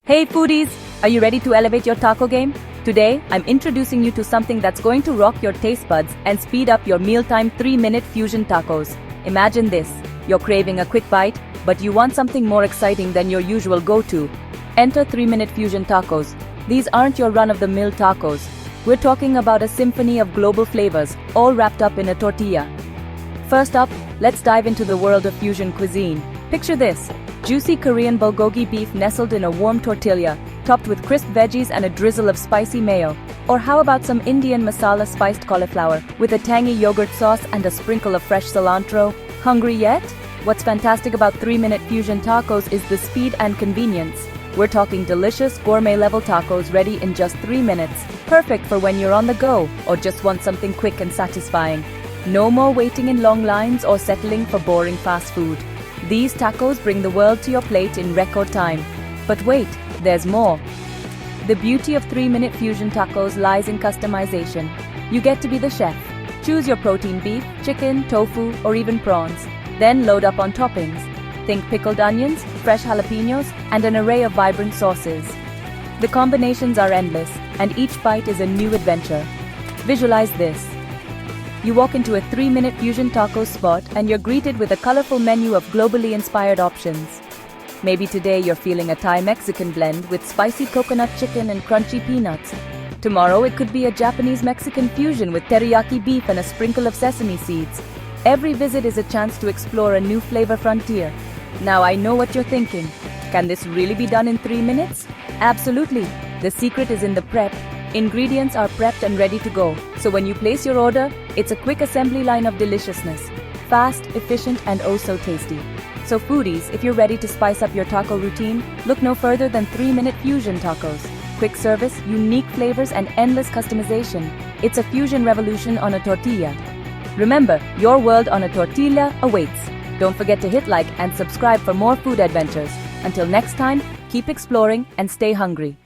Hey foodies, are you ready to elevate your taco game? Today, I'm introducing you to something that's going to rock your taste buds and speed up your mealtime 3-minute fusion tacos. Imagine this, you're craving a quick bite, but you want something more exciting than your usual go-to. Enter 3-minute fusion tacos. These aren't your run-of-the-mill tacos. We're talking about a symphony of global flavors, all wrapped up in a tortilla. First up, let's dive into the world of fusion cuisine. Picture this. Juicy Korean bulgogi beef nestled in a warm tortilla, topped with crisp veggies and a drizzle of spicy mayo. Or how about some Indian masala spiced cauliflower, with a tangy yogurt sauce and a sprinkle of fresh cilantro? Hungry yet? What's fantastic about 3-minute fusion tacos is the speed and convenience. We're talking delicious, gourmet-level tacos ready in just 3 minutes. Perfect for when you're on the go, or just want something quick and satisfying. No more waiting in long lines or settling for boring fast food. These tacos bring the world to your plate in record time. But wait, there's more. The beauty of 3-minute fusion tacos lies in customization. You get to be the chef. Choose your protein: beef, chicken, tofu, or even prawns. Then load up on toppings. Think pickled onions, fresh jalapenos, and an array of vibrant sauces. The combinations are endless, and each bite is a new adventure. Visualize this. You walk into a 3-minute fusion taco spot and you're greeted with a colorful menu of globally inspired options. Maybe today you're feeling a Thai-Mexican blend with spicy coconut chicken and crunchy peanuts. Tomorrow it could be a Japanese-Mexican fusion with teriyaki beef and a sprinkle of sesame seeds. Every visit is a chance to explore a new flavor frontier. Now I know what you're thinking. Can this really be done in 3 minutes? Absolutely. The secret is in the prep. Ingredients are prepped and ready to go, so when you place your order, it's a quick assembly line of deliciousness. Fast, efficient, and oh so tasty. So foodies, if you're ready to spice up your taco routine, look no further than 3-minute fusion tacos. Quick service, unique flavors, and endless customization. It's a fusion revolution on a tortilla. Remember, your world on a tortilla awaits. Don't forget to hit like and subscribe for more food adventures. Until next time, keep exploring and stay hungry.